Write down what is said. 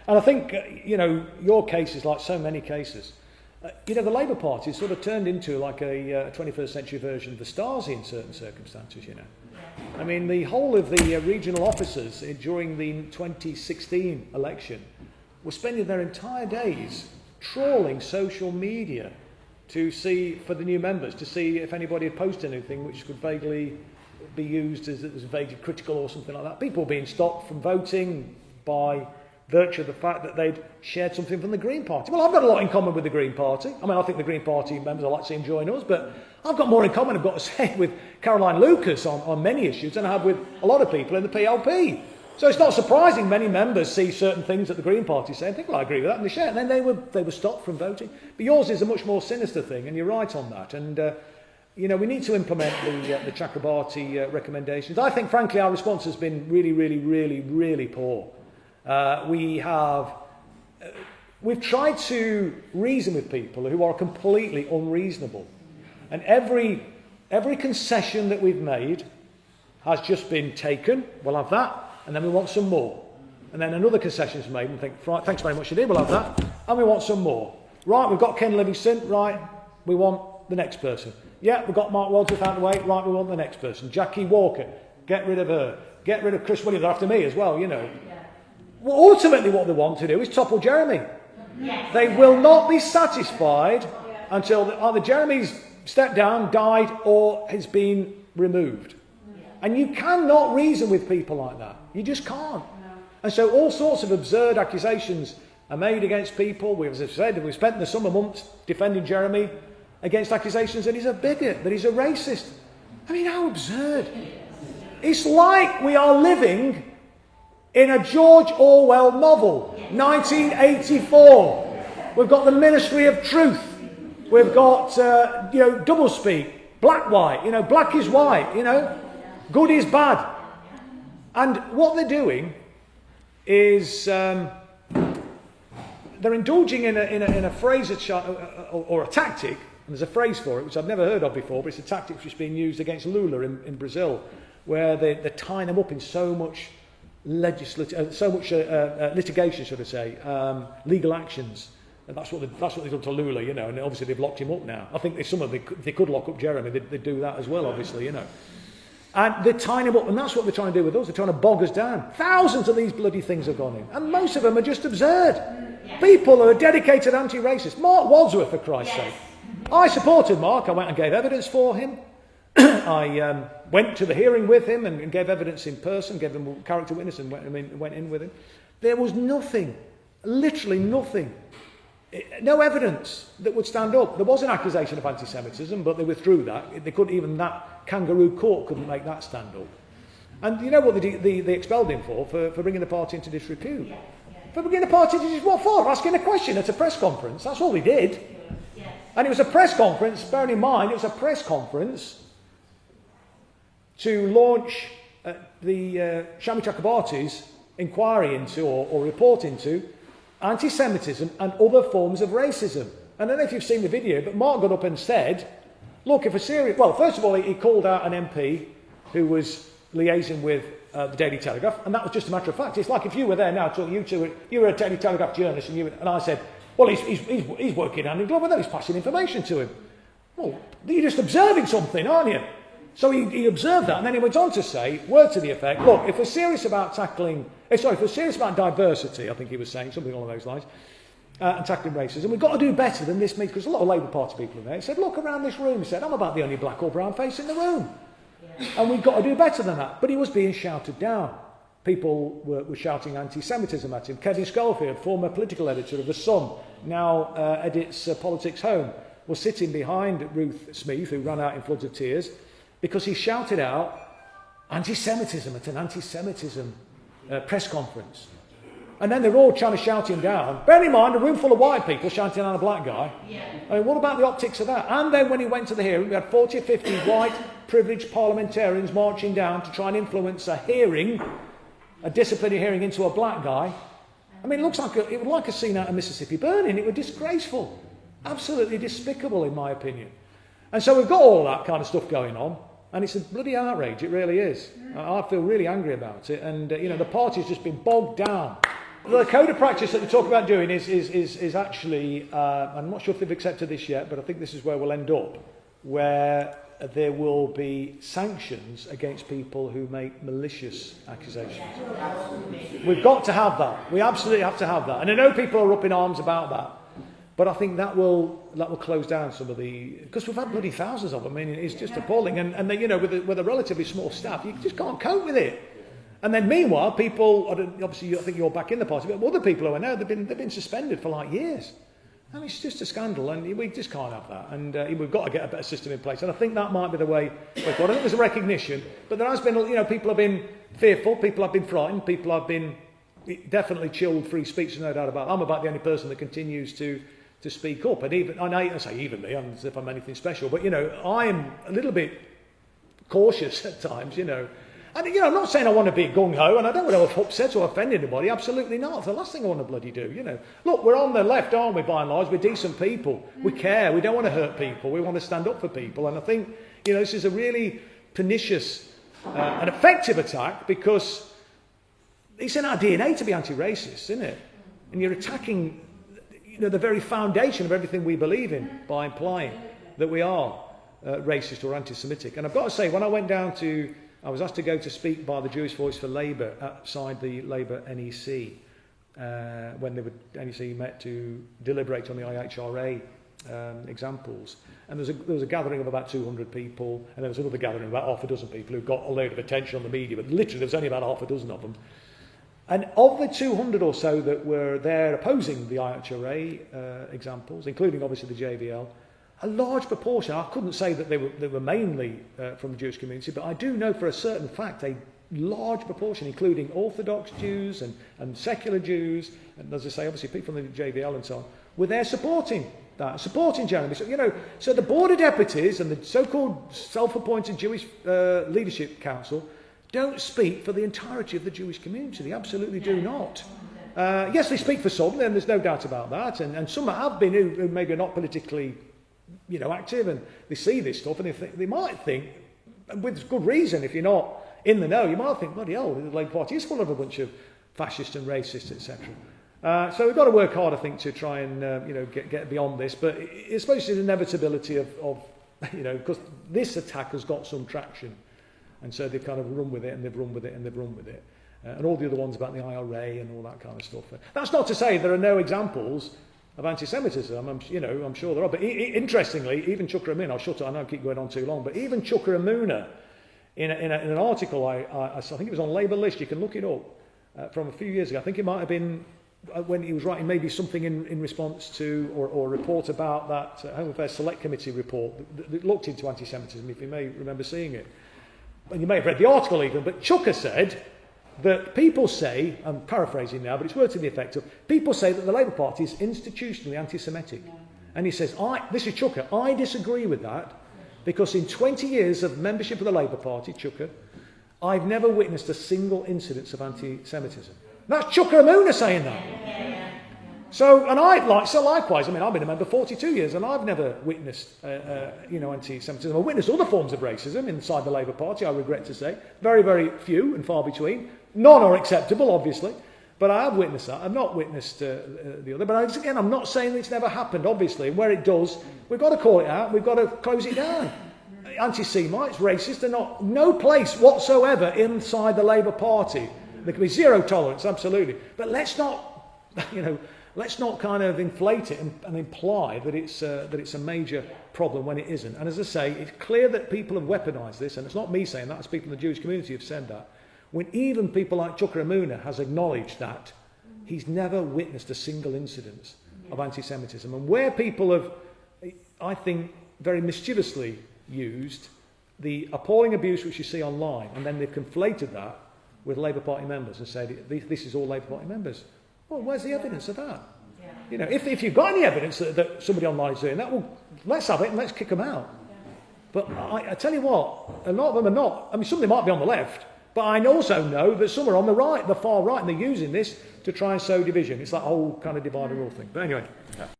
And I think, your case is like so many cases. The Labour Party has sort of turned into like a 21st century version of the Stasi in certain circumstances, I mean, the whole of the regional officers during the 2016 election were spending their entire days trawling social media to see, for the new members, to see if anybody had posted anything which could vaguely be used as it was vaguely critical or something like that. People being stopped from voting by virtue of the fact that they'd shared something from the Green Party. Well, I've got a lot in common with the Green Party. I mean, I think the Green Party members, I'd like to see them join us, but I've got more in common, I've got to say, with Caroline Lucas on many issues than I have with a lot of people in the PLP. So it's not surprising many members see certain things that the Green Party say and think, well, I agree with that, and they share it. And then they were stopped from voting. But yours is a much more sinister thing, and you're right on that. And, we need to implement the Chakrabarti recommendations. I think, frankly, our response has been really, really, really, really poor. We've tried to reason with people who are completely unreasonable. And every concession that we've made has just been taken. We'll have that. And then we want some more. And then another concession is made and think, right, thanks very much indeed, we'll have that. And we want some more. Right, we've got Ken Livingstone, right, we want the next person. Yeah, we've got Mark Wadsworth out of the way, right, we want the next person. Jackie Walker, get rid of her. Get rid of Chris Williams after me as well, Well, ultimately what they want to do is topple Jeremy. Yes. They will not be satisfied until either Jeremy's stepped down, died, or has been removed. And you cannot reason with people like that. You just can't. No. And so all sorts of absurd accusations are made against people. As I said, we've spent the summer months defending Jeremy against accusations that he's a bigot, that he's a racist. I mean, how absurd. It's like we are living in a George Orwell novel, 1984. We've got the Ministry of Truth. We've got, doublespeak, black-white, black is white, good is bad. And what they're doing is they're indulging in a phrase or a tactic, and there's a phrase for it which I've never heard of before, but it's a tactic which is being used against Lula in Brazil, where they're tying them up in so much litigation, should I say, legal actions. And that's what they've done to Lula, and obviously they've locked him up now. I think they could lock up Jeremy, they'd do that as well, obviously, And they're tying him up, and that's what they're trying to do with us. They're trying to bog us down. Thousands of these bloody things have gone in, and most of them are just absurd. Yes. People who are dedicated anti-racist. Mark Wadsworth, for Christ's sake. I supported Mark. I went and gave evidence for him. I went to the hearing with him and gave evidence in person, gave them a character witness and went in with him. There was nothing, literally nothing, no evidence that would stand up. There was an accusation of anti-Semitism, but they withdrew that. They couldn't even, that kangaroo court couldn't make that stand up. And you know what they expelled him for bringing the party into disrepute? Yeah. For bringing the party into disrepute? What for? Asking a question at a press conference. That's all they did. Yeah. And it was a press conference, bearing in mind, it was a press conference to launch the Shami Chakrabarti's inquiry into or report into anti-Semitism and other forms of racism. I don't know if you've seen the video, but Mark got up and said, look, if a serious... Well, first of all, he called out an MP who was liaising with the Daily Telegraph, and that was just a matter of fact. It's like if you were there now, you were a Daily Telegraph journalist, and I said, well, he's working hand in glove with them, he's passing information to him. Well, you're just observing something, aren't you? So he observed that, and then he went on to say, word to the effect, look, if we're serious about if we're serious about diversity, I think he was saying, something along those lines, and tackling racism, we've got to do better than this means, because a lot of Labour Party people are there. He said, look around this room, he said, I'm about the only black or brown face in the room. Yeah. And we've got to do better than that. But he was being shouted down. People were shouting anti-Semitism at him. Kevin Schofield, former political editor of The Sun, now edits Politics Home, was sitting behind Ruth Smeeth, who ran out in floods of tears, because he shouted out anti-Semitism at an anti-Semitism press conference. And then they're all trying to shout him down. Bear in mind, a room full of white people shouting down a black guy. Yeah. I mean, what about the optics of that? And then when he went to the hearing, we had 40 or 50 white, privileged parliamentarians marching down to try and influence a hearing, a disciplinary hearing into a black guy. I mean, it was like a scene out of Mississippi Burning. It was disgraceful. Absolutely despicable, in my opinion. And so we've got all that kind of stuff going on. And it's a bloody outrage, it really is. I feel really angry about it. And, the party's just been bogged down The code of practice that we talk about doing is actually, I'm not sure if they've accepted this yet, but I think this is where we'll end up, where there will be sanctions against people who make malicious accusations. We've got to have that. We absolutely have to have that. And I know people are up in arms about that, but I think that will close down some of the, because we've had bloody thousands of them. I mean, it's just appalling. And they, with a relatively small staff, you just can't cope with it. And then meanwhile, people, obviously I think you're back in the party, but other people who are now, they've been suspended for like years. I mean, it's just a scandal, and we just can't have that. And we've got to get a better system in place. And I think that might be the way forward. I think there's a recognition, but there has been, people have been fearful, people have been frightened, people have been definitely chilled free speech, there's no doubt about it. I'm about the only person that continues to speak up. And even, I say even me, as if I'm anything special, but, I am a little bit cautious at times, And, I'm not saying I want to be gung-ho, and I don't want to upset or offend anybody. Absolutely not. It's the last thing I want to bloody do, Look, we're on the left, aren't we, by and large? We're decent people. We care. We don't want to hurt people. We want to stand up for people. And I think, this is a really pernicious and effective attack, because it's in our DNA to be anti-racist, isn't it? And you're attacking, the very foundation of everything we believe in by implying that we are racist or anti-Semitic. And I've got to say, when I went down I was asked to go to speak by the Jewish Voice for Labour outside the Labour NEC when NEC met to deliberate on the IHRA examples. And there was a gathering of about 200 people, and there was another gathering of about half a dozen people who got a load of attention on the media, but literally there was only about half a dozen of them. And of the 200 or so that were there opposing the IHRA examples, including obviously the JVL, a large proportion, I couldn't say that they were mainly from the Jewish community, but I do know for a certain fact a large proportion, including Orthodox Jews and secular Jews, and as I say, obviously people from the JVL and so on, were there supporting that, supporting Jeremy. So, so the Board of Deputies and the so-called self-appointed Jewish Leadership Council don't speak for the entirety of the Jewish community. They absolutely do not. Yes, they speak for some, and there's no doubt about that, and some have been who maybe are not politically active, and they see this stuff, and they might think, with good reason, if you're not in the know, you might think, bloody hell, the Labour Party is full of a bunch of fascists and racists, etc. So we've got to work hard, I think, to try and get beyond this. But I suppose it's an inevitability of because this attack has got some traction, and so they've kind of run with it, and they've run with it, and they've run with it, and all the other ones about the IRA and all that kind of stuff. That's not to say there are no examples of anti-Semitism. I'm sure there are. But interestingly, even Chukwuemeka, I'll shut it. I know I keep going on too long, but even Chukwuemeka, in an article I think it was on Labour List, you can look it up, from a few years ago. I think it might have been when he was writing maybe something in response to or a report about that Home Affairs Select Committee report that looked into anti-Semitism, if you may remember seeing it. And you may have read the article even, but Chuka said that people say, I'm paraphrasing now, but it's words to the effect of, people say that the Labour Party is institutionally anti-Semitic. And he says, this is Chuka, I disagree with that, because in 20 years of membership of the Labour Party, Chuka, I've never witnessed a single incidence of anti-Semitism. That's Chukwuemeka saying that. So likewise, I've been a member 42 years, and I've never witnessed, anti-Semitism. I've witnessed other forms of racism inside the Labour Party, I regret to say. Very, very few and far between. None are acceptable, obviously, but I have witnessed that. I've not witnessed the other. But again, I'm not saying it's never happened, obviously. And where it does, we've got to call it out. We've got to close it down. Anti-Semites, racists, they're not, no place whatsoever inside the Labour Party. There can be zero tolerance, absolutely. But let's not, let's not kind of inflate it and imply that it's a major problem when it isn't. And as I say, it's clear that people have weaponised this, and it's not me saying that, it's people in the Jewish community who have said that. When even people like Chukwuemeka has acknowledged that, he's never witnessed a single incidence of anti-Semitism. And where people have, I think, very mischievously used the appalling abuse which you see online, and then they've conflated that with Labour Party members and said, this is all Labour Party members. Well, where's the evidence of that? Yeah. If you've got any evidence that somebody online is doing that, well, let's have it and let's kick them out. Yeah. But I tell you what, a lot of them are not. Some of them might be on the left, but I also know that some are on the right, the far right, and they're using this to try and sow division. It's that whole kind of divide and rule thing. But anyway. Yeah.